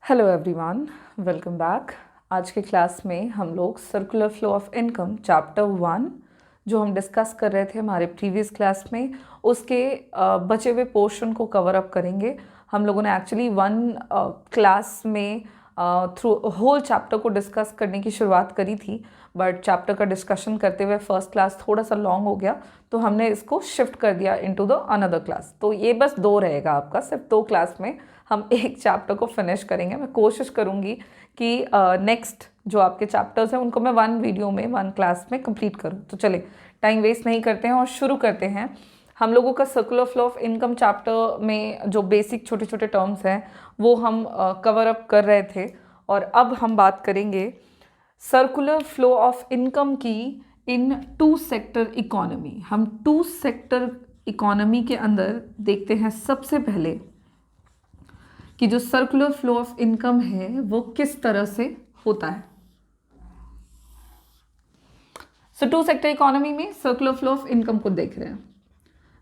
Hello everyone, welcome back. आज के class में हम लोग circular flow of income chapter 1 जो हम डिस्कस कर रहे थे हमारे प्रीवियस क्लास में, उसके बचे हुए पोर्शन को कवर अप करेंगे। हम लोगों ने एक्चुअली क्लास में थ्रू होल चैप्टर को डिस्कस करने की शुरुआत करी थी, बट चैप्टर का डिस्कशन करते हुए फर्स्ट क्लास थोड़ा सा लॉन्ग हो गया, तो हमने इसको शिफ्ट कर दिया इनटू द अनदर क्लास। तो ये बस 2 रहेगा आपका, सिर्फ 2 क्लास में हम एक चैप्टर को फिनिश करेंगे। मैं कोशिश करूँगी कि नेक्स्ट जो आपके चैप्टर्स हैं उनको मैं 1 वीडियो में 1 क्लास में कंप्लीट करूँ। तो चले टाइम वेस्ट नहीं करते हैं और शुरू करते हैं। हम लोगों का circular flow of income chapter में जो बेसिक छोटे छोटे टर्म्स हैं वो हम कवर अप कर रहे थे, और अब हम बात करेंगे सर्कुलर फ्लो ऑफ इनकम की इन 2 सेक्टर इकोनॉमी। हम 2 सेक्टर इकोनॉमी के अंदर देखते हैं सबसे पहले कि जो सर्कुलर फ्लो ऑफ इनकम है वो किस तरह से होता है। सो 2 सेक्टर इकोनॉमी में सर्कुलर फ्लो ऑफ इनकम को देख रहे हैं,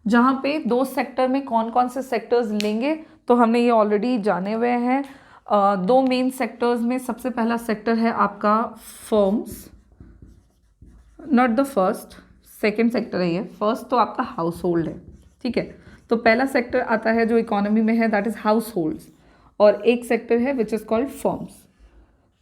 जहां पे 2 सेक्टर में कौन कौन से सेक्टर्स लेंगे तो हमने ये ऑलरेडी जाने हुए हैं। 2 मेन सेक्टर्स में सबसे पहला सेक्टर है आपका firms, not the first, second sector है ये। फर्स्ट तो आपका हाउस होल्ड है, ठीक है। तो पहला सेक्टर आता है जो इकोनॉमी में है, दैट इज हाउस होल्ड्स, और एक सेक्टर है विच इज कॉल्ड फर्म्स।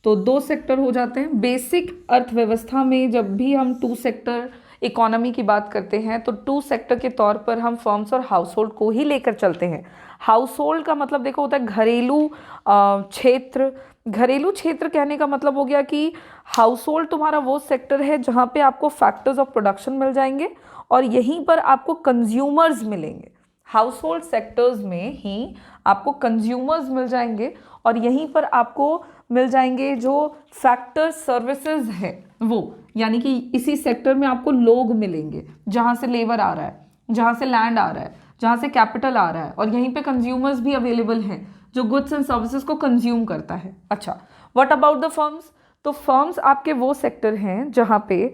तो 2 सेक्टर हो जाते हैं। बेसिक अर्थव्यवस्था में जब भी हम 2 सेक्टर इकोनॉमी की बात करते हैं तो 2 सेक्टर के तौर पर हम फर्म्स और हाउस होल्ड को ही लेकर चलते हैं। हाउस होल्ड का मतलब देखो होता है घरेलू क्षेत्र। घरेलू क्षेत्र कहने का मतलब हो गया कि हाउस होल्ड तुम्हारा वो सेक्टर है जहाँ पे आपको फैक्टर्स ऑफ प्रोडक्शन मिल जाएंगे और यहीं पर आपको कंज्यूमर्स मिलेंगे। हाउस होल्ड सेक्टर्स में ही आपको कंज्यूमर्स मिल जाएंगे और यहीं पर आपको मिल जाएंगे जो फैक्टर सर्विसेज है वो, यानी कि इसी सेक्टर में आपको लोग मिलेंगे, जहाँ से लेबर आ रहा है, जहाँ से लैंड आ रहा है, जहाँ से कैपिटल आ रहा है, और यहीं पे कंज्यूमर्स भी अवेलेबल हैं जो गुड्स एंड सर्विसेज को कंज्यूम करता है। अच्छा, व्हाट अबाउट द फर्म्स? तो फर्म्स आपके वो सेक्टर हैं जहाँ पे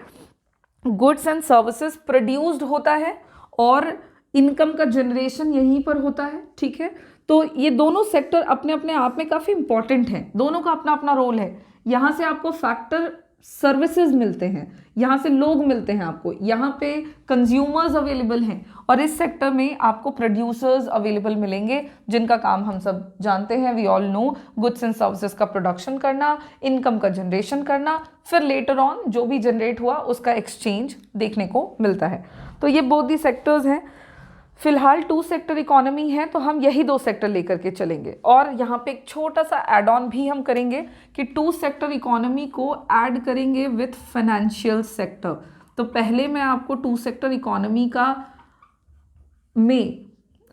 गुड्स एंड सर्विसेज प्रोड्यूस्ड होता है और इनकम का जनरेशन यहीं पर होता है, ठीक है। तो ये दोनों सेक्टर अपने अपने आप में काफ़ी इंपॉर्टेंट हैं, दोनों का अपना अपना रोल है। यहाँ से आपको फैक्टर सर्विसेज मिलते हैं, यहाँ से लोग मिलते हैं आपको, यहाँ पे कंज्यूमर्स अवेलेबल हैं, और इस सेक्टर में आपको प्रोड्यूसर्स अवेलेबल मिलेंगे जिनका काम हम सब जानते हैं। We all know, goods and services का प्रोडक्शन करना, इनकम का जनरेशन करना, फिर लेटर ऑन जो भी जनरेट हुआ उसका एक्सचेंज देखने को मिलता है। तो ये बोथ दी सेक्टर्स हैं। फिलहाल 2 सेक्टर इकोनॉमी है तो हम यही 2 सेक्टर लेकर के चलेंगे, और यहाँ पे एक छोटा सा एड ऑन भी हम करेंगे कि 2 सेक्टर इकोनॉमी को ऐड करेंगे विथ फाइनेंशियल सेक्टर। तो पहले मैं आपको 2 सेक्टर इकोनॉमी का में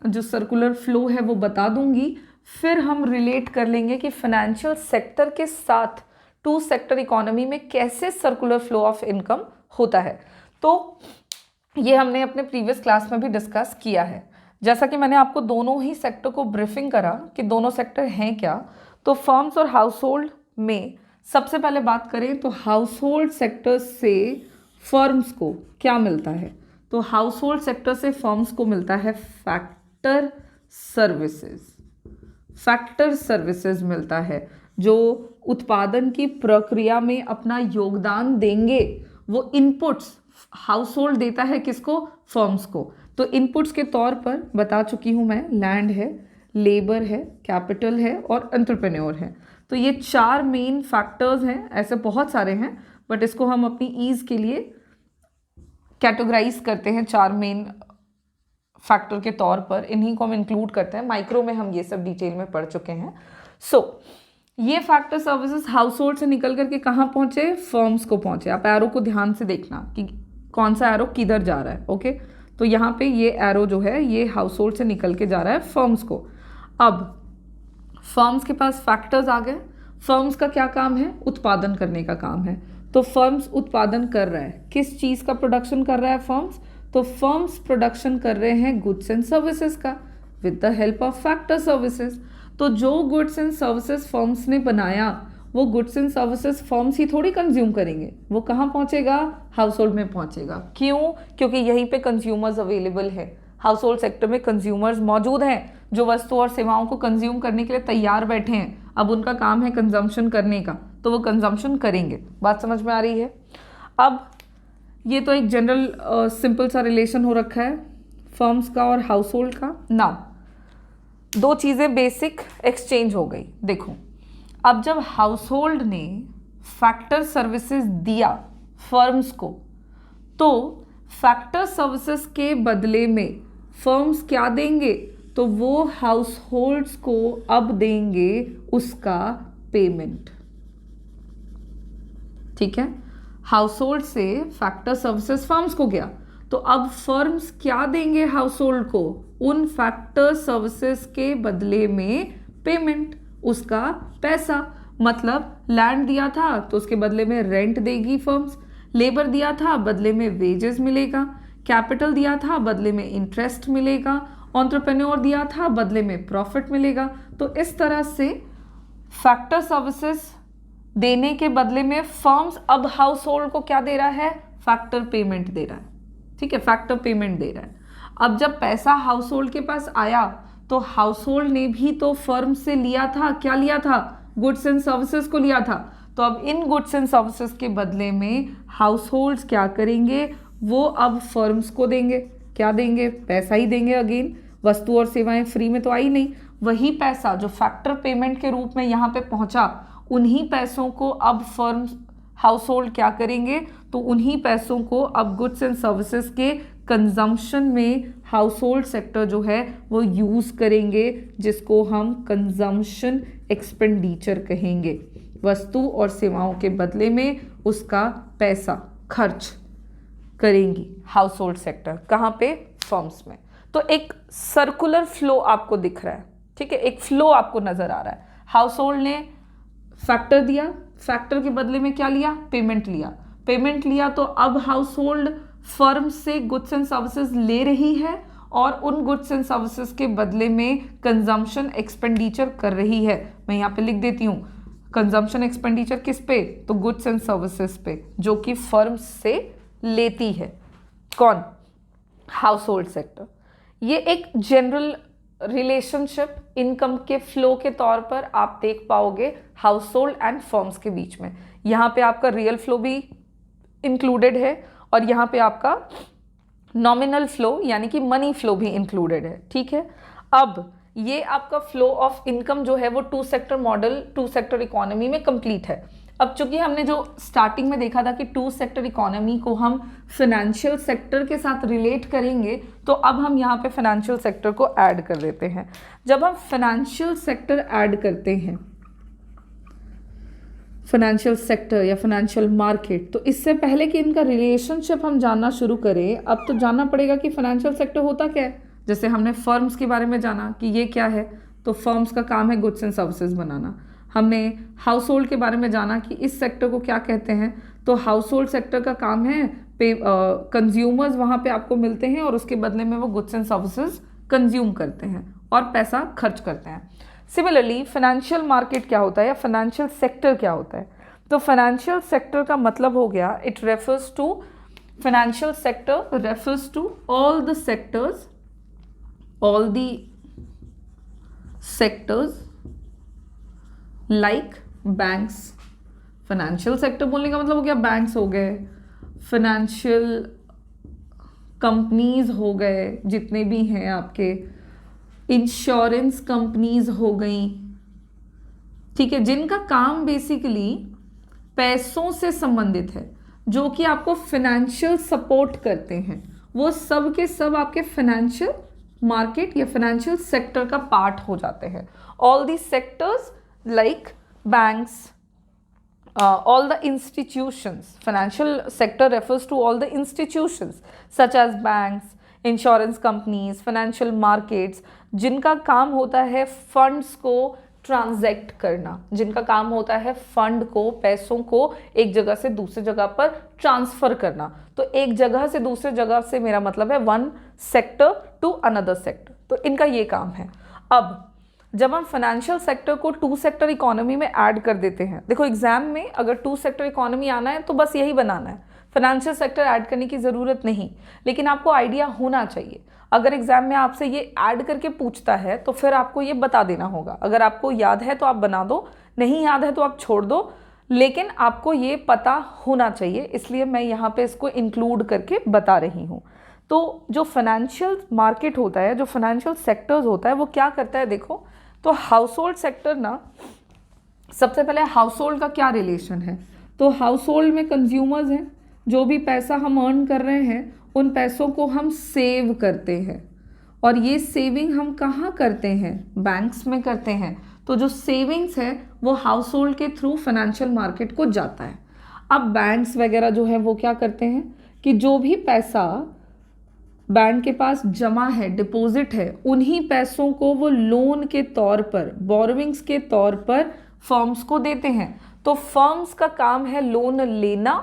जो सर्कुलर फ्लो है वो बता दूंगी, फिर हम रिलेट कर लेंगे कि फाइनेंशियल सेक्टर के साथ 2 सेक्टर इकोनॉमी में कैसे सर्कुलर फ्लो ऑफ इनकम होता है। तो ये हमने अपने प्रीवियस क्लास में भी डिस्कस किया है। जैसा कि मैंने आपको दोनों ही सेक्टर को ब्रीफिंग करा कि दोनों सेक्टर हैं क्या। तो फर्म्स और हाउस होल्ड में सबसे पहले बात करें तो हाउस होल्ड सेक्टर से फर्म्स को क्या मिलता है? तो हाउस होल्ड सेक्टर से फर्म्स को मिलता है फैक्टर सर्विसेज। फैक्टर सर्विसेज मिलता है जो उत्पादन की प्रक्रिया में अपना योगदान देंगे। वो इनपुट्स हाउस होल्ड देता है किसको? फर्म्स को। तो इनपुट्स के तौर पर बता चुकी हूं मैं, लैंड है, लेबर है, कैपिटल है और एंटरप्रेन्योर है। तो ये 4 मेन फैक्टर्स हैं, ऐसे बहुत सारे हैं बट इसको हम अपनी ईज के लिए कैटेगराइज करते हैं 4 मेन फैक्टर के तौर पर, इन्हीं को हम इंक्लूड करते हैं। माइक्रो में हम ये सब डिटेल में पढ़ चुके हैं। ये फैक्टर सर्विसेज हाउस होल्ड से निकल करके कहाँ पहुंचे? फर्म्स को पहुंचे। आप एरो को ध्यान से देखना कि कौन सा एरो किधर जा रहा है, ओके। तो यहाँ पे ये एरो जो है ये हाउस होल्ड से निकल के जा रहा है फर्म्स को। अब फर्म्स के पास फैक्टर्स आ गए। फर्म्स का क्या काम है? उत्पादन करने का काम है। तो फर्म्स उत्पादन कर रहा है, किस चीज़ का प्रोडक्शन कर रहा है फर्म्स? तो फर्म्स प्रोडक्शन कर रहे हैं गुड्स एंड सर्विसेज का with the help of factor services. तो जो गुड्स एंड सर्विसेज फर्म्स ने बनाया वो गुड्स एंड सर्विसेज फर्म्स ही थोड़ी कंज्यूम करेंगे, वो कहाँ पहुंचेगा? हाउस होल्ड में पहुंचेगा। क्यों? क्योंकि यहीं पे कंज्यूमर्स अवेलेबल है। हाउस होल्ड सेक्टर में कंज्यूमर्स मौजूद हैं जो वस्तु और सेवाओं को कंज्यूम करने के लिए तैयार बैठे हैं। अब उनका काम है कंजम्पशन करने का, तो वो कंजम्पशन करेंगे। बात समझ में आ रही है? अब ये तो एक जनरल सिंपल सा रिलेशन हो रखा है फर्म्स का और हाउस होल्ड का। नाउ दो चीज़ें बेसिक एक्सचेंज हो गई। देखो, अब जब हाउस होल्ड ने फैक्टर सर्विसेज दिया फर्म्स को, तो फैक्टर सर्विसेज के बदले में फर्म्स क्या देंगे? तो वो हाउस होल्ड्स को अब देंगे उसका पेमेंट। ठीक है, हाउस होल्ड से फैक्टर सर्विसेज फर्म्स को गया, तो अब फर्म्स क्या देंगे हाउस होल्ड को? उन फैक्टर सर्विसेज के बदले में पेमेंट, उसका पैसा। मतलब लैंड दिया था तो उसके बदले में रेंट देगी फर्म्स, लेबर दिया था बदले में वेजेस मिलेगा, कैपिटल दिया था बदले में इंटरेस्ट मिलेगा, एंटरप्रेन्योर दिया था बदले में प्रॉफिट मिलेगा। तो इस तरह से फैक्टर सर्विसेज देने के बदले में फर्म्स अब हाउस होल्ड को क्या दे रहा है? फैक्टर पेमेंट दे रहा है। ठीक है, फैक्टर पेमेंट दे रहा है। अब जब पैसा हाउस होल्ड के पास आया तो हाउस होल्ड ने भी तो फर्म से लिया था, क्या लिया था? गुड्स एंड सर्विसेज को लिया था। तो अब इन गुड्स एंड सर्विसेज के बदले में हाउस होल्ड्स क्या करेंगे? वो अब फर्म्स को देंगे। क्या देंगे? पैसा ही देंगे। अगेन, वस्तु और सेवाएं फ्री में तो आई नहीं, वही पैसा जो फैक्टर पेमेंट के रूप में यहाँ पे पहुंचा, उन्हीं पैसों को अब फर्म्स हाउस होल्ड क्या करेंगे? तो उन्हीं पैसों को अब गुड्स एंड सर्विसेज के कंजम्पशन में हाउस होल्ड सेक्टर जो है वो यूज़ करेंगे, जिसको हम कंजम्पशन एक्सपेंडिचर कहेंगे। वस्तु और सेवाओं के बदले में उसका पैसा खर्च करेंगी हाउस होल्ड सेक्टर। कहाँ पे? फर्म्स में। तो एक सर्कुलर फ्लो आपको दिख रहा है। ठीक है, एक फ्लो आपको नजर आ रहा है। हाउस होल्ड ने फैक्टर दिया, फैक्टर के बदले में क्या लिया? पेमेंट लिया। पेमेंट लिया तो अब हाउस होल्ड फर्म से गुड्स एंड सर्विसेज ले रही है और उन गुड्स एंड सर्विसेज के बदले में कंजम्पशन एक्सपेंडिचर कर रही है। मैं यहाँ पे लिख देती हूँ, कंजम्पशन एक्सपेंडिचर किस पे? तो गुड्स एंड सर्विसेज पे, जो कि फर्म से लेती है। कौन? House hold sector. ये एक जनरल रिलेशनशिप इनकम के फ्लो के तौर पर आप देख पाओगे हाउस होल्ड एंड फर्म्स के बीच में। यहाँ पे आपका रियल फ्लो भी इंक्लूडेड है और यहाँ पे आपका नॉमिनल फ्लो यानी कि मनी फ्लो भी इंक्लूडेड है। ठीक है, अब ये आपका फ्लो ऑफ इनकम जो है वो two sector model, two sector economy में कंप्लीट है। अब चूंकि हमने जो स्टार्टिंग में देखा था कि टू सेक्टर इकोनॉमी को हम फाइनेंशियल सेक्टर के साथ रिलेट करेंगे, तो अब हम यहाँ पे फाइनेंशियल सेक्टर को ऐड कर देते हैं। जब हम फाइनेंशियल सेक्टर ऐड करते हैं, फाइनेंशियल सेक्टर या फाइनेंशियल मार्केट, तो इससे पहले कि इनका रिलेशनशिप हम जानना शुरू करें, अब तो जानना पड़ेगा कि फाइनेंशियल सेक्टर होता क्या है। जैसे हमने फर्म्स के बारे में जाना कि ये क्या है, तो फर्म्स का काम है गुड्स एंड सर्विसेज बनाना। हमने हाउस होल्ड के बारे में जाना कि इस सेक्टर को क्या कहते हैं, तो हाउस होल्ड सेक्टर का काम है कंज्यूमर्स वहाँ पे आपको मिलते हैं और उसके बदले में वो गुड्स एंड सर्विसेज कंज्यूम करते हैं और पैसा खर्च करते हैं। सिमिलरली फाइनेंशियल मार्केट क्या होता है या फाइनेंशियल सेक्टर क्या होता है? तो फाइनेंशियल सेक्टर का मतलब हो गया, it refers to, financial sector refers to all the sectors, all the sectors like banks. Financial sector बोलने का मतलब हो गया बैंक्स हो गए, फाइनेंशियल कंपनीज हो गए जितने भी हैं आपके, इंश्योरेंस कंपनीज हो गई। ठीक है, जिनका काम बेसिकली पैसों से संबंधित है, जो कि आपको फाइनेंशियल सपोर्ट करते हैं, वो सब के सब आपके फाइनेंशियल मार्केट या फाइनेंशियल सेक्टर का पार्ट हो जाते हैं। All the sectors like banks, all the institutions, financial sector refers to all the institutions such as banks, insurance companies, financial markets, जिनका काम होता है फंड्स को ट्रांजैक्ट करना, जिनका काम होता है फंड को, पैसों को एक जगह से दूसरी जगह पर ट्रांसफर करना। तो एक जगह से दूसरे जगह से मेरा मतलब है one sector to another sector, तो इनका ये काम है। अब जब हम फाइनेंशियल सेक्टर को टू सेक्टर इकोनॉमी में ऐड कर देते हैं, देखो एग्जाम में अगर टू सेक्टर इकोनॉमी आना है तो बस यही बनाना है, फाइनेंशियल सेक्टर ऐड करने की ज़रूरत नहीं, लेकिन आपको आइडिया होना चाहिए। अगर एग्जाम में आपसे ये ऐड करके पूछता है तो फिर आपको ये बता देना होगा। अगर आपको याद है तो आप बना दो, नहीं याद है तो आप छोड़ दो, लेकिन आपको ये पता होना चाहिए, इसलिए मैं यहाँ पे इसको इंक्लूड करके बता रही हूँ। तो जो फाइनेंशियल मार्केट होता है, जो फाइनेंशियल सेक्टर्स होता है, वो क्या करता है देखो। तो हाउस होल्ड सेक्टर ना, सबसे पहले हाउस होल्ड का क्या रिलेशन है। तो हाउस होल्ड में कंज्यूमर्स हैं, जो भी पैसा हम अर्न कर रहे हैं उन पैसों को हम सेव करते हैं, और ये सेविंग हम कहाँ करते हैं, बैंक्स में करते हैं। तो जो सेविंग्स है वो हाउस होल्ड के थ्रू फाइनेंशियल मार्केट को जाता है। अब बैंक्स वगैरह जो है वो क्या करते हैं कि जो भी पैसा बैंक के पास जमा है, डिपॉजिट है, उन्हीं पैसों को वो लोन के तौर पर, बोरोविंग्स के तौर पर फर्म्स को देते हैं। तो फर्म्स का काम है लोन लेना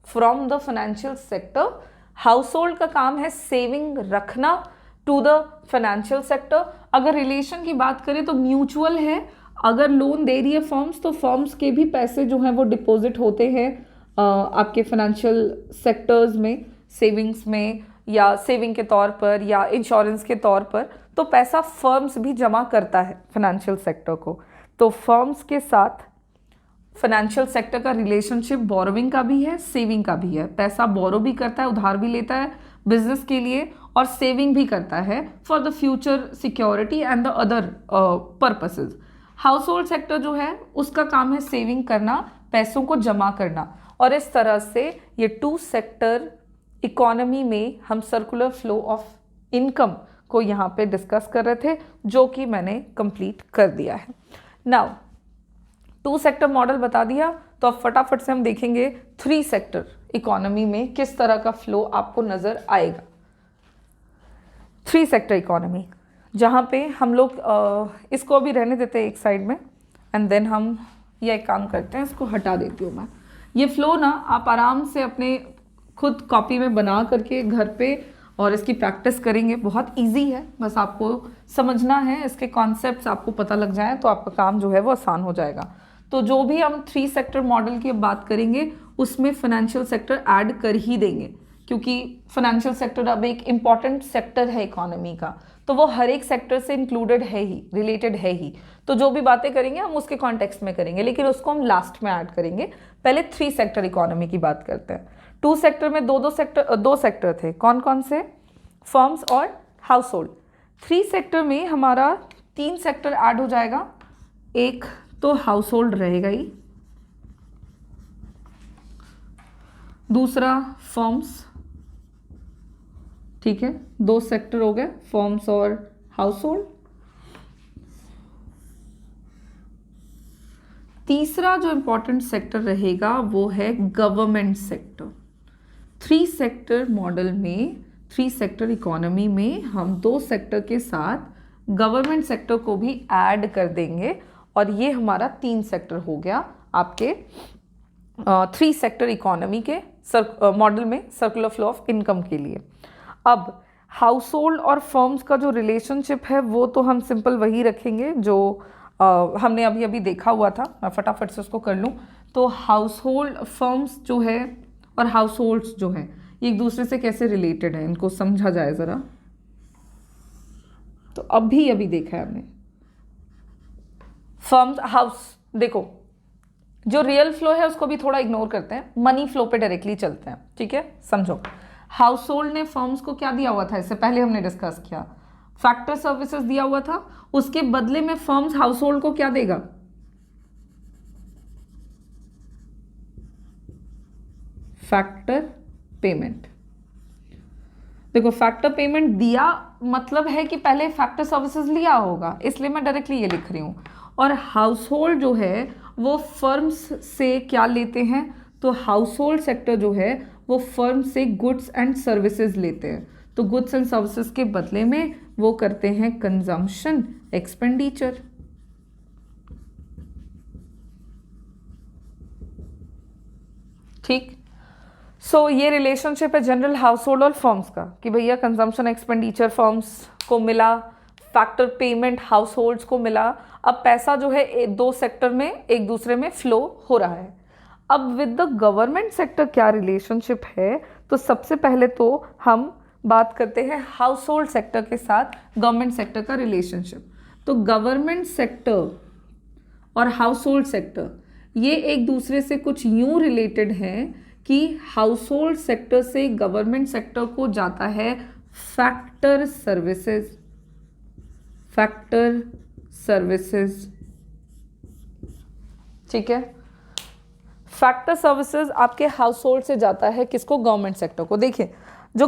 from the financial sector, house hold का काम है सेविंग रखना टू द फाइनेंशियल सेक्टर। अगर रिलेशन की बात करें तो म्यूचुअल है, अगर लोन दे रही है फर्म्स तो फर्म्स के भी पैसे जो हैं वो डिपॉजिट होते हैं आपके फाइनेंशियल सेक्टर्स में, सेविंग्स में, या सेविंग के तौर पर या इंश्योरेंस के तौर पर। तो पैसा फर्म्स भी जमा करता है फाइनेंशियल सेक्टर को। तो फर्म्स के साथ फाइनेंशियल सेक्टर का रिलेशनशिप बोरोविंग का भी है, सेविंग का भी है। पैसा बोरो भी करता है, उधार भी लेता है बिजनेस के लिए, और सेविंग भी करता है for the future security and the other purposes. House hold sector जो है उसका काम है सेविंग करना, पैसों को जमा करना। और इस तरह से ये टू सेक्टर इकोनॉमी में हम सर्कुलर फ्लो ऑफ इनकम को यहाँ पे डिस्कस कर रहे थे, जो कि मैंने कंप्लीट कर दिया है। नाउ टू सेक्टर मॉडल बता दिया, तो अब फटाफट से हम देखेंगे थ्री सेक्टर इकोनॉमी में किस तरह का फ्लो आपको नजर आएगा। थ्री सेक्टर इकोनॉमी, जहाँ पे हम लोग इसको अभी रहने देते हैं एक साइड में, एंड देन हम ये एक काम करते हैं, इसको हटा देती हूँ मैं। ये फ्लो ना आप आराम से अपने खुद कॉपी में बना करके घर पे और इसकी प्रैक्टिस करेंगे, बहुत इजी है, बस आपको समझना है, इसके कॉन्सेप्ट्स आपको पता लग जाए तो आपका काम जो है वो आसान हो जाएगा। तो जो भी हम थ्री सेक्टर मॉडल की बात करेंगे उसमें फाइनेंशियल सेक्टर ऐड कर ही देंगे, क्योंकि फाइनेंशियल सेक्टर अब एक इम्पॉर्टेंट सेक्टर है इकोनॉमी का, तो वो हर एक सेक्टर से इंक्लूडेड है ही, रिलेटेड है ही। तो जो भी बातें करेंगे हम उसके कॉन्टेक्स्ट में करेंगे, लेकिन उसको हम लास्ट में ऐड करेंगे। पहले थ्री सेक्टर इकोनॉमी की बात करते हैं। टू सेक्टर में दो सेक्टर थे, कौन कौन से, फर्म्स और हाउस होल्ड। थ्री सेक्टर में हमारा तीन सेक्टर ऐड हो जाएगा, एक तो हाउस होल्ड रहेगा ही, दूसरा फर्म्स, ठीक है, दो सेक्टर हो गए फर्म्स और हाउस होल्ड। तीसरा जो इंपॉर्टेंट सेक्टर रहेगा वो है government sector. Three sector model में, थ्री सेक्टर इकोनॉमी में हम दो सेक्टर के साथ गवर्नमेंट सेक्टर को भी ऐड कर देंगे, और ये हमारा तीन सेक्टर हो गया आपके थ्री सेक्टर इकोनॉमी के मॉडल में सर्कुलर फ्लो ऑफ इनकम के लिए। अब हाउस होल्ड और फर्म्स का जो रिलेशनशिप है वो तो हम सिंपल वही रखेंगे जो हमने अभी अभी देखा हुआ था। मैं फटाफट से उसको कर लूँ। तो हाउस होल्ड, फर्म्स जो है और हाउस होल्ड्स जो है ये एक दूसरे से कैसे रिलेटेड है, इनको समझा जाए ज़रा। तो अभी देखा है हमने फर्म्स, हाउस, देखो जो रियल फ्लो है उसको भी थोड़ा इग्नोर करते हैं, मनी फ्लो पे डायरेक्टली चलते हैं, ठीक है। समझो, हाउस होल्ड ने फर्म्स को क्या दिया हुआ था, इससे पहले हमने डिस्कस किया, फैक्टर सर्विसेज दिया हुआ था, उसके बदले में फर्म्स हाउस होल्ड को क्या देगा, फैक्टर पेमेंट। देखो फैक्टर पेमेंट दिया मतलब है कि पहले फैक्टर सर्विसेज लिया होगा, इसलिए मैं डायरेक्टली ये लिख रही हूँ। और हाउस होल्ड जो है वो फर्म्स से क्या लेते हैं, तो हाउस होल्ड सेक्टर जो है वो फर्म से गुड्स एंड सर्विसेज लेते हैं। तो गुड्स एंड सर्विसेज के बदले में वो करते हैं कंजम्पशन एक्सपेंडिचर। ठीक, सो ये रिलेशनशिप है जनरल हाउस होल्ड और फर्म्स का कि भैया कंजम्पशन एक्सपेंडिचर फर्म्स को मिला, फैक्टर पेमेंट हाउस होल्ड्स को मिला। अब पैसा जो है दो सेक्टर में एक दूसरे में फ्लो हो रहा है। अब विद द गवर्नमेंट सेक्टर क्या रिलेशनशिप है, तो सबसे पहले तो हम बात करते हैं हाउस होल्ड सेक्टर के साथ गवर्नमेंट सेक्टर का रिलेशनशिप। तो गवर्नमेंट सेक्टर और हाउस होल्ड सेक्टर ये एक दूसरे से कुछ यूं रिलेटेड हैं कि हाउस होल्ड सेक्टर से गवर्नमेंट सेक्टर को जाता है फैक्टर सर्विसेज, फैक्टर सर्विसेज, ठीक है। फैक्टर सर्विसेज आपके हाउस होल्ड से जाता है किसको, गवर्नमेंट सेक्टर को। देखिए जो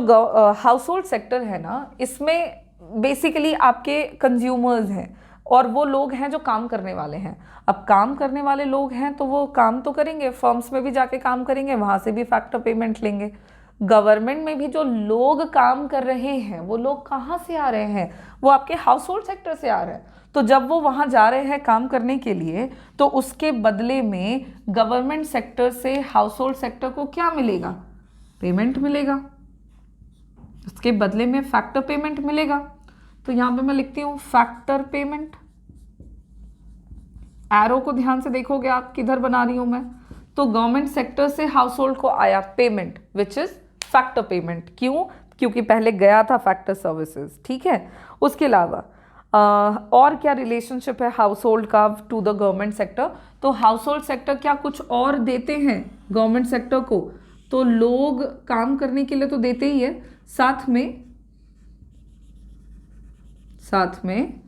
हाउस होल्ड सेक्टर है ना, इसमें बेसिकली आपके कंज्यूमर्स हैं और वो लोग हैं जो काम करने वाले हैं। अब काम करने वाले लोग हैं तो वो काम तो करेंगे, फर्म्स में भी जाके काम करेंगे, वहाँ से भी फैक्टर पेमेंट लेंगे। गवर्नमेंट में भी जो लोग काम कर रहे हैं वो लोग कहाँ से आ रहे हैं, वो आपके हाउस होल्ड सेक्टर से आ रहे हैं। तो जब वो वहाँ जा रहे हैं काम करने के लिए तो उसके बदले में गवर्नमेंट सेक्टर से हाउस होल्ड सेक्टर को क्या मिलेगा, पेमेंट मिलेगा, उसके बदले में फैक्टर पेमेंट मिलेगा। तो यहाँ पे मैं लिखती हूँ फैक्टर पेमेंट। एरो को ध्यान से देखोगे आप, किधर बना रही हूँ मैं, तो गवर्नमेंट सेक्टर से हाउस होल्ड को आया payment which is factor payment. क्यों, क्योंकि पहले गया था फैक्टर सर्विसेज, ठीक है। उसके अलावा और क्या रिलेशनशिप है हाउस होल्ड का टू द गवर्नमेंट सेक्टर, तो हाउस होल्ड सेक्टर क्या कुछ और देते हैं गवर्नमेंट सेक्टर को, तो लोग काम करने के लिए तो देते ही है, साथ में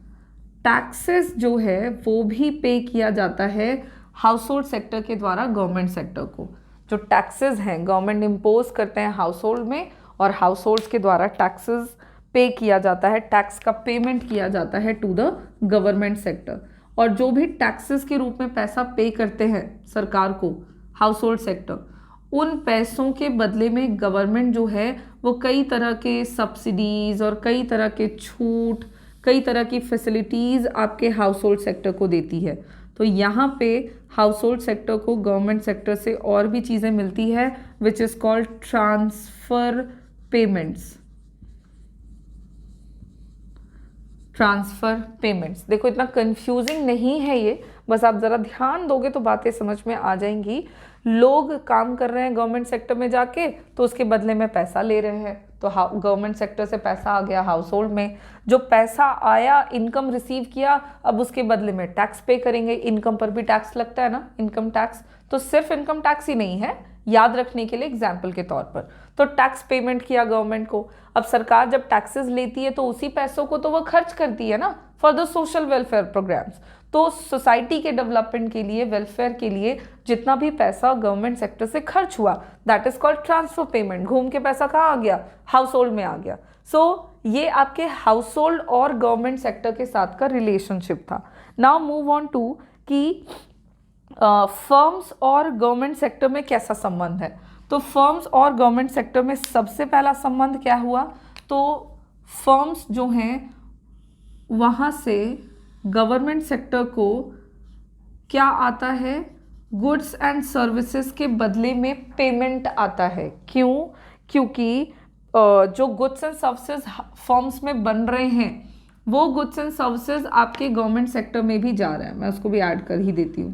टैक्सेस जो है वो भी पे किया जाता है हाउस होल्ड सेक्टर के द्वारा गवर्नमेंट सेक्टर को। जो टैक्सेस हैं गवर्नमेंट इम्पोज करते हैं हाउस होल्ड में, और हाउस होल्ड्स के द्वारा टैक्सेस पे किया जाता है, टैक्स का पेमेंट किया जाता है टू द गवर्नमेंट सेक्टर। और जो भी टैक्सेस के रूप में पैसा पे करते हैं सरकार को हाउस होल्ड सेक्टर, उन पैसों के बदले में गवर्नमेंट जो है वो कई तरह के सब्सिडीज और कई तरह के छूट, कई तरह की फैसिलिटीज़ आपके हाउस होल्ड सेक्टर को देती है। तो यहाँ पे हाउस होल्ड सेक्टर को गवर्नमेंट सेक्टर से और भी चीज़ें मिलती है which is called transfer payments. Transfer payments, देखो इतना कंफ्यूजिंग नहीं है ये, बस आप ज़रा ध्यान दोगे तो बातें समझ में आ जाएंगी। लोग काम कर रहे हैं गवर्नमेंट सेक्टर में जाके तो उसके बदले में पैसा ले रहे हैं, तो गवर्नमेंट सेक्टर से पैसा आ गया हाउस होल्ड में, जो पैसा आया इनकम रिसीव किया, अब उसके बदले में टैक्स पे करेंगे। इनकम पर भी टैक्स लगता है ना, इनकम टैक्स। तो सिर्फ इनकम टैक्स ही नहीं है, याद रखने के लिए एग्जाम्पल के तौर पर, तो टैक्स पेमेंट किया गवर्नमेंट को। अब सरकार जब टैक्सेस लेती है तो उसी पैसों को तो वो खर्च करती है ना for the social welfare programmes. तो सोसाइटी के डेवलपमेंट के लिए, वेलफेयर के लिए जितना भी पैसा गवर्नमेंट सेक्टर से खर्च हुआ, that is called transfer payment. घूम के पैसा कहाँ आ गया, हाउस होल्ड में आ गया। सो ये आपके हाउस होल्ड और गवर्नमेंट सेक्टर के साथ का रिलेशनशिप था। नाउ मूव ऑन टू कि फर्म्स और गवर्नमेंट सेक्टर में कैसा संबंध है। तो फर्म्स और गवर्नमेंट सेक्टर में सबसे पहला संबंध क्या हुआ, तो फर्म्स जो हैं वहाँ से गवर्नमेंट सेक्टर को क्या आता है, गुड्स एंड सर्विसेज के बदले में पेमेंट आता है। क्यों, क्योंकि जो गुड्स एंड सर्विसेज फर्म्स में बन रहे हैं वो गुड्स एंड सर्विसेज आपके गवर्नमेंट सेक्टर में भी जा रहा है। मैं उसको भी ऐड कर ही देती हूँ,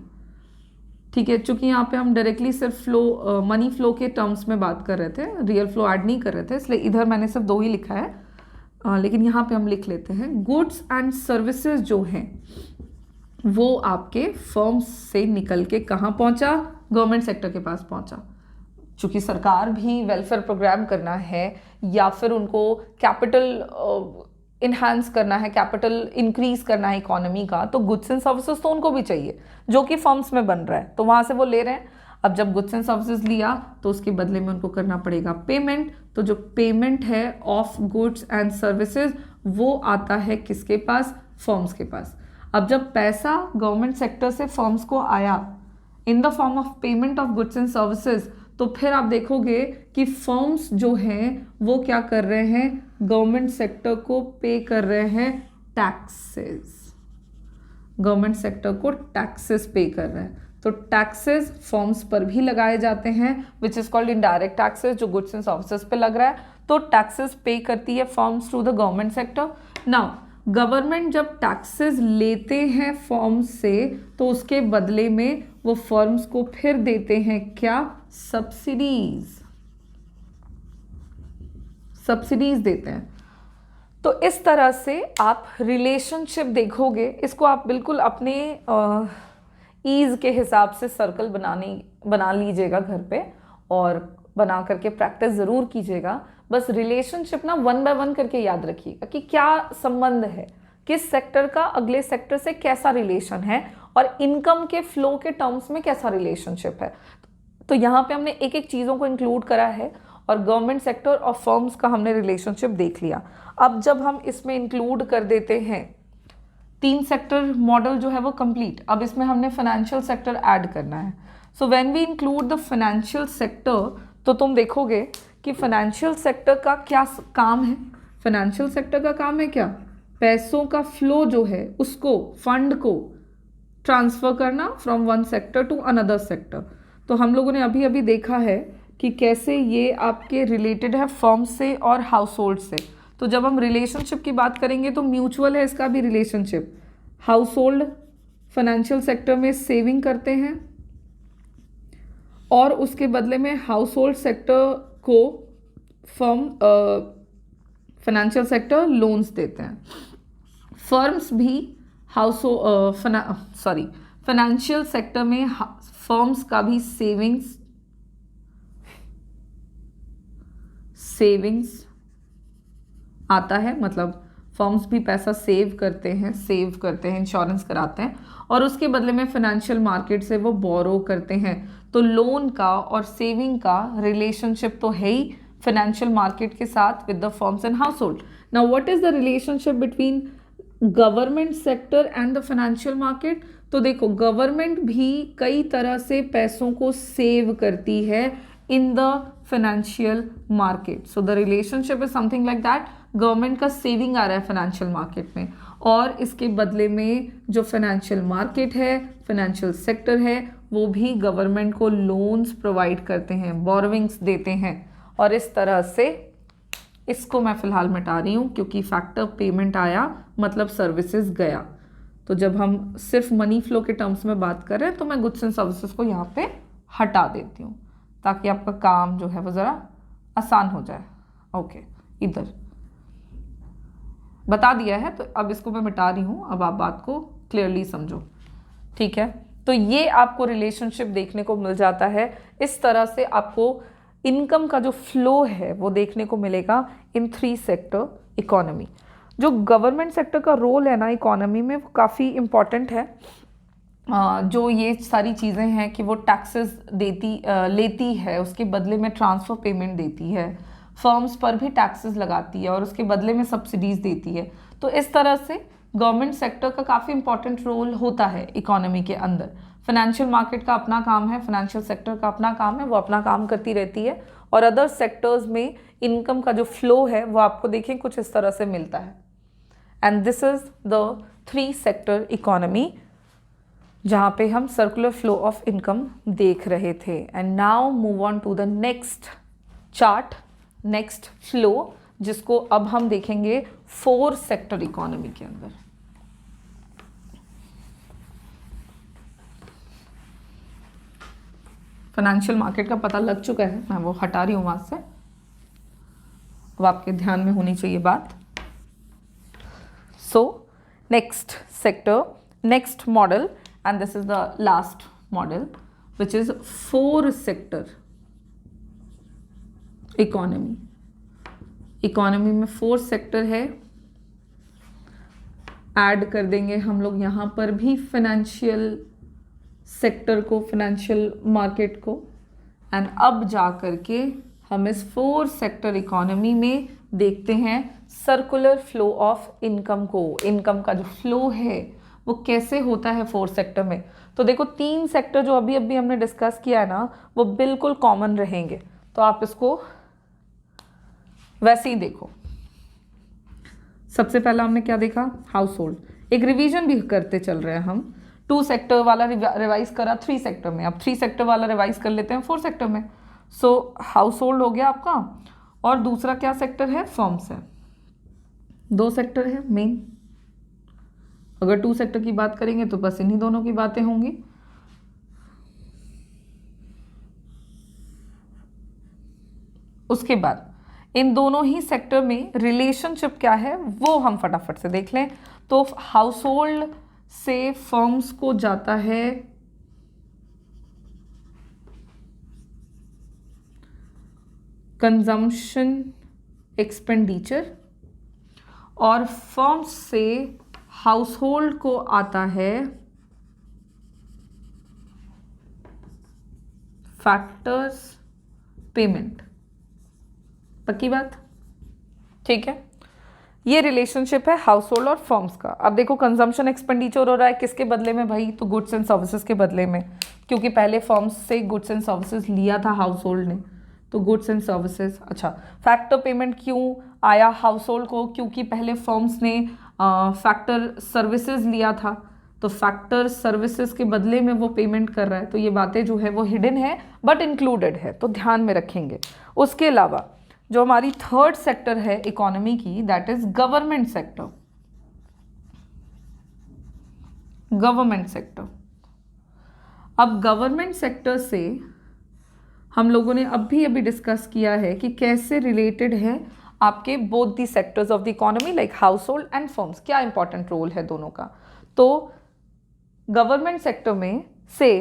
ठीक है। चूंकि यहाँ पे हम डायरेक्टली सिर्फ फ्लो, मनी फ्लो के टर्म्स में बात कर रहे थे, रियल फ्लो ऐड नहीं कर रहे थे, इसलिए इधर मैंने सिर्फ 2 ही लिखा है, लेकिन यहाँ पे हम लिख लेते हैं गुड्स एंड सर्विसेज जो हैं वो आपके फर्म्स से निकल के कहाँ पहुँचा, गवर्नमेंट सेक्टर के पास पहुँचा। चूँकि सरकार भी वेलफेयर प्रोग्राम करना है या फिर उनको कैपिटल इन्हांस करना है, कैपिटल इंक्रीज करना है इकोनॉमी का, तो गुड्स एंड सर्विसेज तो उनको भी चाहिए जो कि फर्म्स में बन रहा है, तो वहाँ से वो ले रहे हैं। अब जब गुड्स एंड सर्विसेज लिया तो उसके बदले में उनको करना पड़ेगा पेमेंट। तो जो पेमेंट है ऑफ गुड्स एंड सर्विसेज वो आता है किसके पास, फर्म्स के पास। अब जब पैसा गवर्नमेंट सेक्टर से फर्म्स को आया in the form of payment of goods and services, तो फिर आप देखोगे कि फर्म्स जो हैं वो क्या कर रहे हैं, गवर्नमेंट सेक्टर को पे कर रहे हैं टैक्सेस, गवर्नमेंट सेक्टर को टैक्सेस पे कर रहे हैं। तो टैक्सेस फर्म्स पर भी लगाए जाते हैं which is called indirect taxes, जो गुड्स एंड सर्विसेज पे लग रहा है। तो टैक्सेस पे करती है firms to the government sector. Now government जब टैक्सेस लेते हैं फर्म्स से तो उसके बदले में वो फर्म्स को फिर देते हैं क्या, सब्सिडीज। सब्सिडीज देते हैं। तो इस तरह से आप रिलेशनशिप देखोगे, इसको आप बिल्कुल अपने ईज के हिसाब से सर्कल बना लीजिएगा घर पे, और बना करके प्रैक्टिस ज़रूर कीजिएगा। बस रिलेशनशिप ना 1 बाय 1 करके याद रखिएगा कि क्या संबंध है, किस सेक्टर का अगले सेक्टर से कैसा रिलेशन है, और इनकम के फ्लो के टर्म्स में कैसा रिलेशनशिप है। तो यहाँ पे हमने एक एक चीज़ों को इंक्लूड करा है, और गवर्नमेंट सेक्टर और फर्म्स का हमने रिलेशनशिप देख लिया। अब जब हम इसमें इंक्लूड कर देते हैं 3 सेक्टर मॉडल जो है वो कंप्लीट, अब इसमें हमने फाइनेंशियल सेक्टर ऐड करना है। So when we include the financial sector, तो तुम देखोगे कि फाइनेंशियल सेक्टर का क्या काम है। फाइनेंशियल सेक्टर का काम है क्या, पैसों का फ्लो जो है उसको, फंड को ट्रांसफर करना from one sector to another sector. तो हम लोगों ने अभी अभी देखा है कि कैसे ये आपके रिलेटेड है फर्म से और हाउस होल्ड से। तो जब हम रिलेशनशिप की बात करेंगे तो म्यूचुअल है इसका भी relationship. House hold financial sector में सेविंग करते हैं, और उसके बदले में हाउस होल्ड सेक्टर को फर्म फाइनेंशियल सेक्टर लोन्स देते हैं। फर्म्स भी फाइनेंशियल सेक्टर में फर्म्स का भी सेविंग्स आता है, मतलब फर्म्स भी पैसा सेव करते हैं, इंश्योरेंस कराते हैं, और उसके बदले में फाइनेंशियल मार्केट से वो बोरो करते हैं। तो लोन का और सेविंग का रिलेशनशिप तो है ही फाइनेंशियल मार्केट के साथ with the firms and house hold. Now what is the relationship between government sector and the financial market. तो देखो, गवर्नमेंट भी कई तरह से पैसों को सेव करती है in the financial market. So the relationship is something like that, government का सेविंग आ रहा है फाइनेंशियल मार्केट में, और इसके बदले में जो फाइनेंशियल मार्केट है, फाइनेंशियल सेक्टर है, वो भी गवर्नमेंट को लोन्स प्रोवाइड करते हैं, बोरोविंग्स देते हैं। और इस तरह से इसको मैं फ़िलहाल मिटा रही हूँ क्योंकि फैक्टर पेमेंट आया मतलब सर्विसेज गया। तो जब हम सिर्फ मनी फ्लो के टर्म्स में बात कर रहे हैं तो मैं गुड्स एंड सर्विसेज को यहाँ पे हटा देती हूँ ताकि आपका काम जो है वो ज़रा आसान हो जाए। ओके, इधर बता दिया है तो अब इसको मैं मिटा रही हूँ, अब आप बात को क्लियरली समझो, ठीक है। तो ये आपको रिलेशनशिप देखने को मिल जाता है। इस तरह से आपको इनकम का जो फ्लो है वो देखने को मिलेगा इन 3 सेक्टर इकोनॉमी। जो गवर्नमेंट सेक्टर का रोल है ना इकोनॉमी में, वो काफ़ी इम्पॉर्टेंट है। जो ये सारी चीज़ें हैं कि वो टैक्सेस लेती है, उसके बदले में ट्रांसफ़र पेमेंट देती है, फर्म्स पर भी टैक्सेस लगाती है और उसके बदले में सब्सिडीज़ देती है। तो इस तरह से गवर्नमेंट सेक्टर का काफ़ी इंपॉर्टेंट रोल होता है इकोनॉमी के अंदर। फाइनेंशियल मार्केट का अपना काम है, फाइनेंशियल सेक्टर का अपना काम है, वो अपना काम करती रहती है। और अदर सेक्टर्स में इनकम का जो फ्लो है वो आपको देखें कुछ इस तरह से मिलता है। And this is the 3 sector economy जहाँ पे हम सर्कुलर फ्लो ऑफ इनकम देख रहे थे। And now move on to the next chart, next flow, जिसको अब हम देखेंगे 4 सेक्टर इकोनॉमी के अंदर। फाइनेंशियल मार्केट का पता लग चुका है, मैं वो हटा रही हूँ वहाँ से, अब आपके ध्यान में होनी चाहिए बात। So next sector, next model, and this is the last model which is 4 sector economy. Economy में 4 सेक्टर है, ऐड कर देंगे हम लोग यहाँ पर भी फाइनेंशियल सेक्टर को, फाइनेंशियल मार्केट को। एंड अब जा करके हम इस 4 सेक्टर इकोनॉमी में देखते हैं सर्कुलर फ्लो ऑफ इनकम को। इनकम का जो फ्लो है वो कैसे होता है 4 सेक्टर में। तो देखो 3 सेक्टर जो अभी अभी हमने डिस्कस किया है ना, वो बिल्कुल कॉमन रहेंगे, तो आप इसको वैसे ही देखो। सबसे पहला हमने क्या देखा, हाउस होल्ड। एक रिवीजन भी करते चल रहे हैं हम। 2 सेक्टर वाला रिवाइज करा 3 सेक्टर में, अब 3 सेक्टर वाला रिवाइज कर लेते हैं 4 सेक्टर में। सो हाउस होल्ड हो गया आपका, और दूसरा क्या सेक्टर है, फर्म्स है। 2 सेक्टर है मेन। अगर 2 सेक्टर की बात करेंगे तो बस इन्हीं दोनों की बातें होंगी। उसके बाद इन दोनों ही सेक्टर में रिलेशनशिप क्या है वो हम फटाफट से देख लें। तो हाउस होल्ड से फर्म्स को जाता है कंजम्पशन एक्सपेंडिचर और फर्म्स से हाउस होल्ड को आता है फैक्टर्स पेमेंट। पक्की बात, ठीक है। ये रिलेशनशिप है हाउस होल्ड और फर्म्स का। अब देखो कंजम्पशन एक्सपेंडिचर हो रहा है किसके बदले में भाई, तो गुड्स एंड सर्विसेज के बदले में, क्योंकि पहले फर्म्स से गुड्स एंड सर्विसेज लिया था हाउस होल्ड ने, तो गुड्स एंड सर्विसेज। अच्छा, फैक्टर पेमेंट क्यों आया हाउस होल्ड को, क्योंकि पहले फर्म्स ने फैक्टर सर्विसेज लिया था, तो फैक्टर सर्विसेज के बदले में वो पेमेंट कर रहा है। तो ये बातें जो है वो हिडन है बट इंक्लूडेड है, तो ध्यान में रखेंगे। उसके अलावा जो हमारी थर्ड सेक्टर है इकोनॉमी की, that is government sector. Government sector, अब गवर्नमेंट सेक्टर से हम लोगों ने अभी डिस्कस किया है कि कैसे रिलेटेड है आपके both the sectors of the economy like house hold and firms, क्या इंपॉर्टेंट रोल है दोनों का। तो गवर्नमेंट सेक्टर में से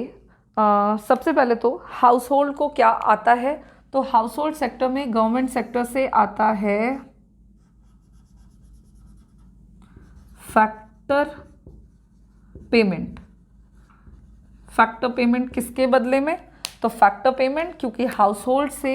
सबसे पहले तो हाउस होल्ड को क्या आता है, तो हाउस होल्ड सेक्टर में गवर्नमेंट सेक्टर से आता है फैक्टर पेमेंट। फैक्टर पेमेंट किसके बदले में, तो फैक्टर पेमेंट क्योंकि हाउस होल्ड से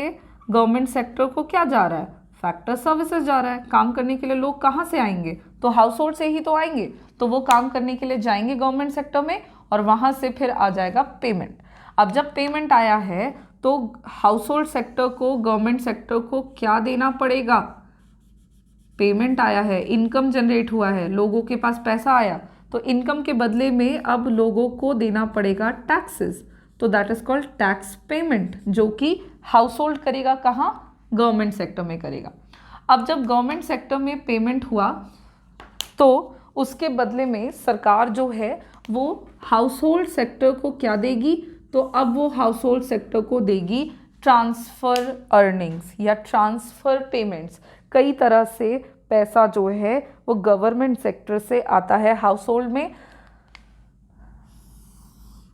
गवर्नमेंट सेक्टर को क्या जा रहा है, फैक्टर सर्विसेज जा रहा है। काम करने के लिए लोग कहाँ से आएंगे, तो हाउस होल्ड से ही तो आएंगे, तो वो काम करने के लिए जाएंगे गवर्नमेंट सेक्टर में और वहां से फिर आ जाएगा पेमेंट। अब जब पेमेंट आया है तो हाउस होल्ड सेक्टर को गवर्नमेंट सेक्टर को क्या देना पड़ेगा, पेमेंट आया है, इनकम जनरेट हुआ है, लोगों के पास पैसा आया, तो इनकम के बदले में अब लोगों को देना पड़ेगा टैक्सेस, तो that is called tax payment, जो कि हाउस होल्ड करेगा कहाँ, गवर्नमेंट सेक्टर में करेगा। अब जब गवर्नमेंट सेक्टर में पेमेंट हुआ तो उसके बदले में सरकार जो है वो हाउस होल्ड सेक्टर को क्या देगी, तो अब वो हाउस होल्ड सेक्टर को देगी ट्रांसफर अर्निंग्स या ट्रांसफर पेमेंट्स। कई तरह से पैसा जो है वो गवर्नमेंट सेक्टर से आता है हाउस होल्ड में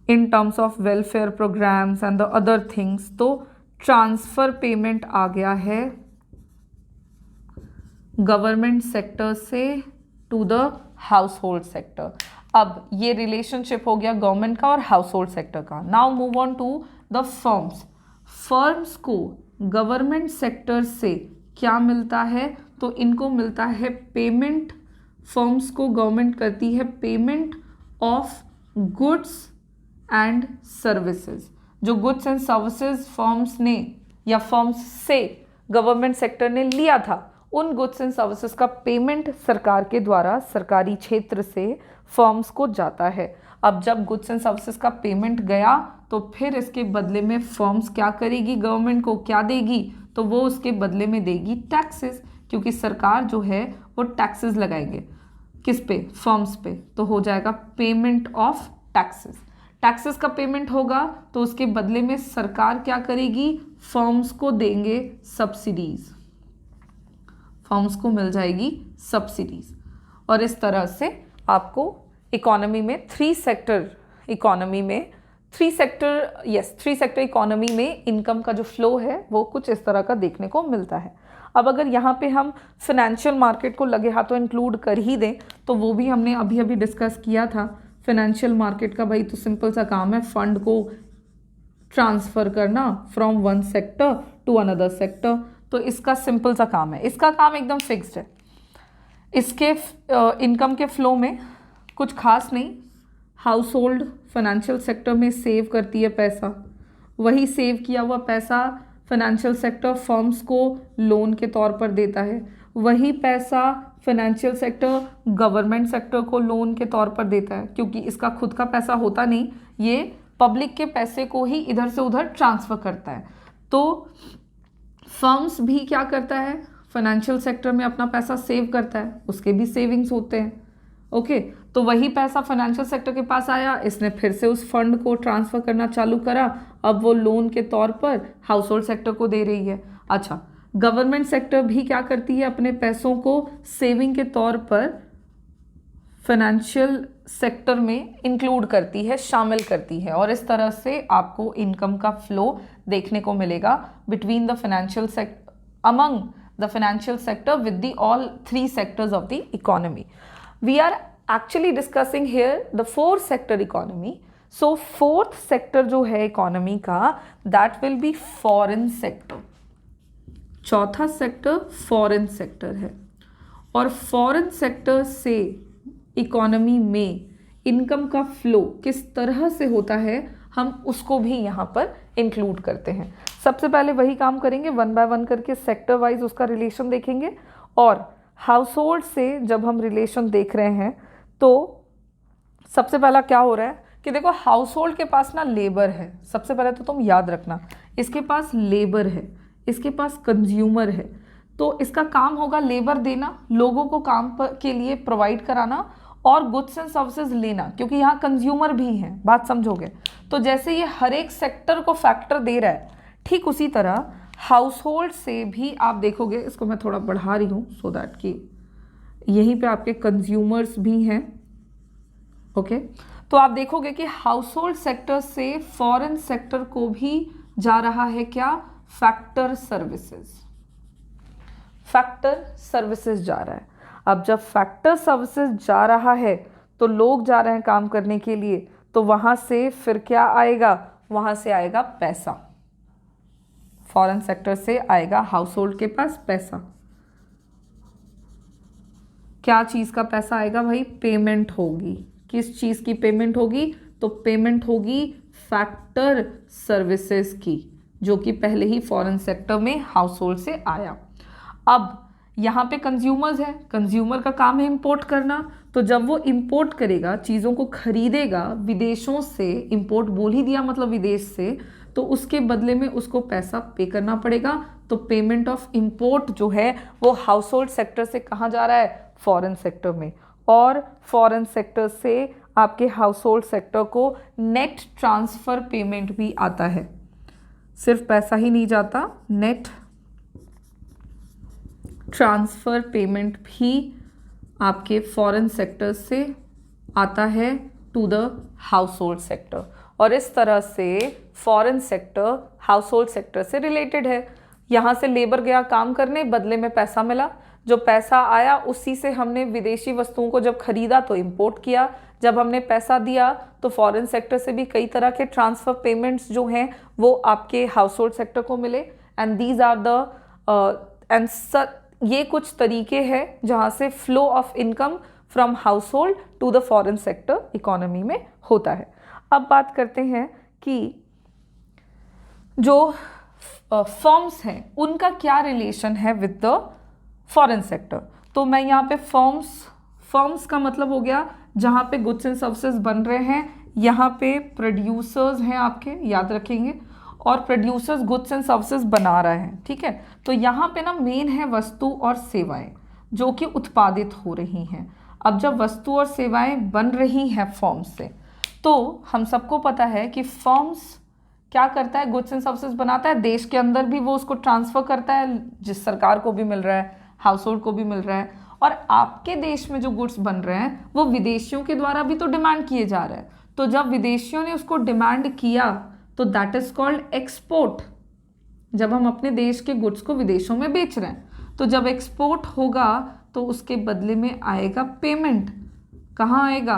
in terms of welfare programmes and the other things. तो ट्रांसफर पेमेंट आ गया है गवर्नमेंट सेक्टर से to the household sector. अब ये रिलेशनशिप हो गया गवर्नमेंट का और हाउस होल्ड सेक्टर का। Now move on to the firms. Firms को गवर्नमेंट सेक्टर से क्या मिलता है, तो इनको मिलता है पेमेंट। फर्म्स को गवर्नमेंट करती है payment of goods and services. जो गुड्स एंड सर्विसेज फर्म्स ने या फर्म्स से गवर्नमेंट सेक्टर ने लिया था, उन गुड्स एंड सर्विसेज का पेमेंट सरकार के द्वारा सरकारी क्षेत्र से फर्म्स को जाता है। अब जब गुड्स एंड सर्विसेज का पेमेंट गया तो फिर इसके बदले में फर्म्स क्या करेगी, गवर्नमेंट को क्या देगी, तो वो उसके बदले में देगी टैक्सेस, क्योंकि सरकार जो है वो टैक्सेस लगाएंगे किस पे, फर्म्स पे, तो हो जाएगा पेमेंट ऑफ टैक्सेस। टैक्सेस का पेमेंट होगा तो उसके बदले में सरकार क्या करेगी, फर्म्स को देंगे सब्सिडीज, फर्म्स को मिल जाएगी सब्सिडीज। और इस तरह से आपको इकोनॉमी में थ्री सेक्टर इकोनॉमी में इनकम का जो फ्लो है वो कुछ इस तरह का देखने को मिलता है। अब अगर यहाँ पे हम फिनेंशियल मार्केट को लगे हाथों इंक्लूड कर ही दें तो वो भी हमने अभी डिस्कस किया था। फिनेंशियल मार्केट का भाई तो सिंपल सा काम है, फंड को ट्रांसफ़र करना from one sector to another sector. तो इसका सिंपल सा काम है, इसका काम एकदम फिक्स्ड है। इसके इनकम के फ्लो में कुछ खास नहीं, हाउस होल्ड फाइनेंशियल सेक्टर में सेव करती है पैसा, वही सेव किया हुआ पैसा फाइनेंशियल सेक्टर फर्म्स को लोन के तौर पर देता है, वही पैसा फाइनेंशियल सेक्टर गवर्नमेंट सेक्टर को लोन के तौर पर देता है, क्योंकि इसका खुद का पैसा होता नहीं, ये पब्लिक के पैसे को ही इधर से उधर ट्रांसफ़र करता है। तो फर्म्स भी क्या करता है, फाइनेंशियल सेक्टर में अपना पैसा सेव करता है, उसके भी सेविंग्स होते हैं। ओके, तो वही पैसा फाइनेंशियल सेक्टर के पास आया, इसने फिर से उस फंड को ट्रांसफ़र करना चालू करा, अब वो लोन के तौर पर हाउस होल्ड सेक्टर को दे रही है। अच्छा, गवर्नमेंट सेक्टर भी क्या करती है, अपने पैसों को सेविंग के तौर पर फाइनेंशियल सेक्टर में इंक्लूड करती है, शामिल करती है, और इस तरह से आपको इनकम का फ्लो देखने को मिलेगा between the financial sector, among the financial sector with the all three sectors of the economy. We are actually discussing here the fourth sector economy. So fourth sector जो है इकोनॉमी का, that will be foreign sector. चौथा sector foreign sector है, और foreign sector से economy में income का flow किस तरह से होता है, हम उसको भी यहाँ पर इंक्लूड करते हैं. सबसे पहले वही काम करेंगे, वन बाय वन करके सेक्टर वाइज उसका रिलेशन देखेंगे. और हाउस होल्ड से जब हम रिलेशन देख रहे हैं तो सबसे पहला क्या हो रहा है कि देखो, हाउस होल्ड के पास ना लेबर है. सबसे पहले तो तुम याद रखना, इसके पास लेबर है, इसके पास कंज्यूमर है. तो इसका काम होगा लेबर देना, लोगों को काम के लिए प्रोवाइड कराना, और गुड्स एंड सर्विसेज लेना, क्योंकि यहाँ कंज्यूमर भी हैं. बात समझोगे? तो जैसे ये हर एक सेक्टर को फैक्टर दे रहा है, ठीक उसी तरह हाउस होल्ड से भी आप देखोगे. इसको मैं थोड़ा बढ़ा रही हूँ सो दैट कि यहीं पे आपके कंज्यूमर्स भी हैं. ओके, तो आप देखोगे कि हाउस होल्ड सेक्टर से फॉरेन सेक्टर को भी जा रहा है क्या, फैक्टर सर्विसेज. फैक्टर सर्विसेज जा रहा है. अब जब फैक्टर सर्विसेज जा रहा है तो लोग जा रहे हैं काम करने के लिए, तो वहां से फिर क्या आएगा, वहां से आएगा पैसा. फॉरेन सेक्टर से आएगा हाउस होल्ड के पास पैसा. क्या चीज का पैसा आएगा भाई, पेमेंट होगी. किस चीज की पेमेंट होगी, तो पेमेंट होगी फैक्टर सर्विसेज की, जो कि पहले ही फॉरेन सेक्टर में हाउस होल्ड से आया. अब यहाँ पे कंज्यूमर्स है, कंज्यूमर का काम है इंपोर्ट करना. तो जब वो इंपोर्ट करेगा, चीज़ों को खरीदेगा विदेशों से, इंपोर्ट बोल ही दिया मतलब विदेश से, तो उसके बदले में उसको पैसा पे करना पड़ेगा. तो पेमेंट ऑफ इंपोर्ट जो है वो हाउस होल्ड सेक्टर से कहाँ जा रहा है, फॉरेन सेक्टर में. और फॉरेन सेक्टर से आपके हाउस होल्ड सेक्टर को नेट ट्रांसफ़र पेमेंट भी आता है. सिर्फ पैसा ही नहीं जाता, नेट ट्रांसफ़र पेमेंट भी आपके फॉरेन सेक्टर से आता है to the household sector. और इस तरह से foreign sector household sector से रिलेटेड है. यहाँ से लेबर गया काम करने, बदले में पैसा मिला. जो पैसा आया उसी से हमने विदेशी वस्तुओं को जब खरीदा तो इंपोर्ट किया. जब हमने पैसा दिया तो फॉरेन सेक्टर से भी कई तरह के ट्रांसफ़र पेमेंट्स जो हैं वो आपके हाउस होल्ड सेक्टर को मिले. एंड दीज आर द ये कुछ तरीके हैं जहाँ से flow of income from household to the foreign sector economy में होता है. अब बात करते हैं कि जो फर्म्स हैं उनका क्या रिलेशन है विद द फॉरेन सेक्टर. तो मैं यहाँ पे फर्म्स का मतलब हो गया जहाँ पे गुड्स एंड सर्विसेज बन रहे हैं. यहाँ पे प्रोड्यूसर्स हैं आपके, याद रखेंगे, और प्रोड्यूसर्स गुड्स एंड सर्विसेज बना रहे हैं. ठीक है, तो यहाँ पे ना मेन है वस्तु और सेवाएं जो कि उत्पादित हो रही हैं. अब जब वस्तु और सेवाएं बन रही हैं फर्म्स से, तो हम सबको पता है कि फर्म्स क्या करता है, गुड्स एंड सर्विसेज बनाता है, देश के अंदर भी वो उसको ट्रांसफ़र करता है, जिस सरकार को भी मिल रहा है, हाउस होल्ड को भी मिल रहा है. और आपके देश में जो गुड्स बन रहे हैं वो विदेशियों के द्वारा भी तो डिमांड किए जा रहे हैं. तो जब विदेशियों ने उसको डिमांड किया तो दैट इज कॉल्ड एक्सपोर्ट. जब हम अपने देश के गुड्स को विदेशों में बेच रहे हैं, तो जब एक्सपोर्ट होगा तो उसके बदले में आएगा पेमेंट. कहाँ आएगा,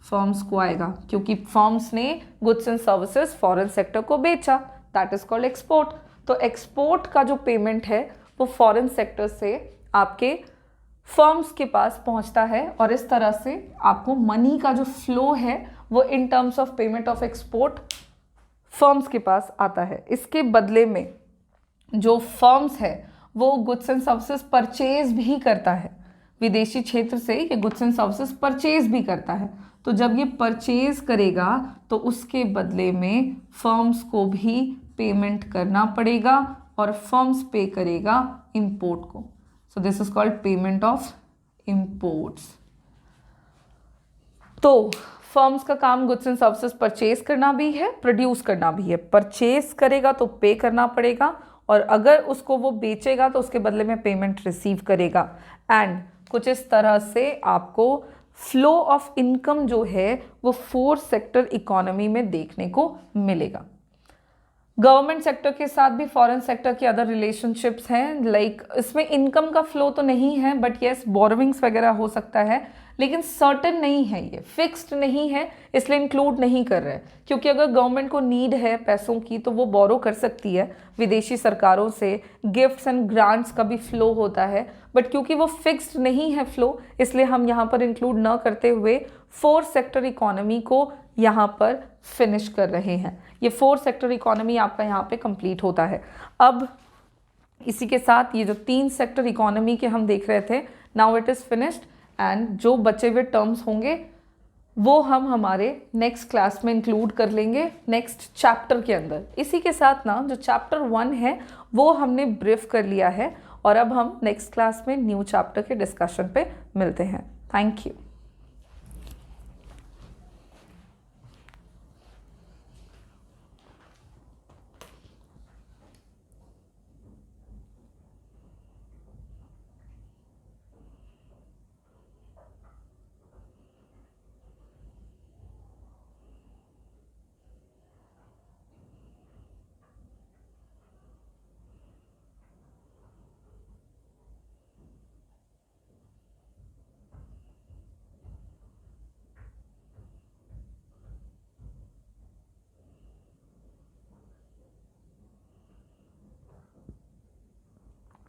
फर्म्स को आएगा, क्योंकि फर्म्स ने goods and services foreign sector को बेचा. That is called export. तो एक्सपोर्ट का जो पेमेंट है वो फॉरेन सेक्टर से आपके फर्म्स के पास पहुंचता है. और इस तरह से आपको मनी का जो फ्लो है वो इन terms of payment of export firms के पास आता है. इसके बदले में जो फर्म्स है वो गुड्स एंड सर्विसेज परचेज भी करता है. विदेशी क्षेत्र से ये गुड्स एंड सर्विसेज परचेज भी करता है. तो जब ये परचेज करेगा तो उसके बदले में फर्म्स को भी पेमेंट करना पड़ेगा और फर्म्स पे करेगा इंपोर्ट को. So this is called payment of imports. तो फर्म्स का काम गुड्स एंड सर्विसेज परचेज करना भी है, प्रोड्यूस करना भी है. परचेज करेगा तो पे करना पड़ेगा और अगर उसको वो बेचेगा तो उसके बदले में पेमेंट रिसीव करेगा। एंड कुछ इस तरह से आपको फ्लो ऑफ इनकम जो है वो 4 सेक्टर इकोनॉमी में देखने को मिलेगा। गवर्नमेंट सेक्टर के साथ भी फॉरेन सेक्टर के अदर रिलेशनशिप्स हैं, लाइक इसमें इनकम का फ्लो तो नहीं है, बट येस बोरोविंग्स वगैरह हो सकता है, लेकिन सर्टेन नहीं है, ये फिक्स्ड नहीं है, इसलिए इंक्लूड नहीं कर रहे हैं। क्योंकि अगर गवर्नमेंट को नीड है पैसों की तो वो बोरो कर सकती है विदेशी सरकारों से, गिफ्ट्स एंड ग्रांट्स का भी फ्लो होता है, बट क्योंकि वो फिक्स्ड नहीं है फ्लो, इसलिए हम यहाँ पर इंक्लूड न करते हुए 4 सेक्टर इकोनॉमी को यहाँ पर फिनिश कर रहे हैं। ये 4 सेक्टर इकोनॉमी आपका यहाँ पे कंप्लीट होता है। अब इसी के साथ ये जो 3 सेक्टर इकोनॉमी के हम देख रहे थे, now it is finished, and जो बचे हुए टर्म्स होंगे वो हम हमारे नेक्स्ट क्लास में इंक्लूड कर लेंगे नेक्स्ट चैप्टर के अंदर। इसी के साथ ना जो चैप्टर 1 है वो हमने ब्रीफ कर लिया है, और अब हम नेक्स्ट क्लास में न्यू चैप्टर के डिस्कशन पे मिलते हैं। Thank you.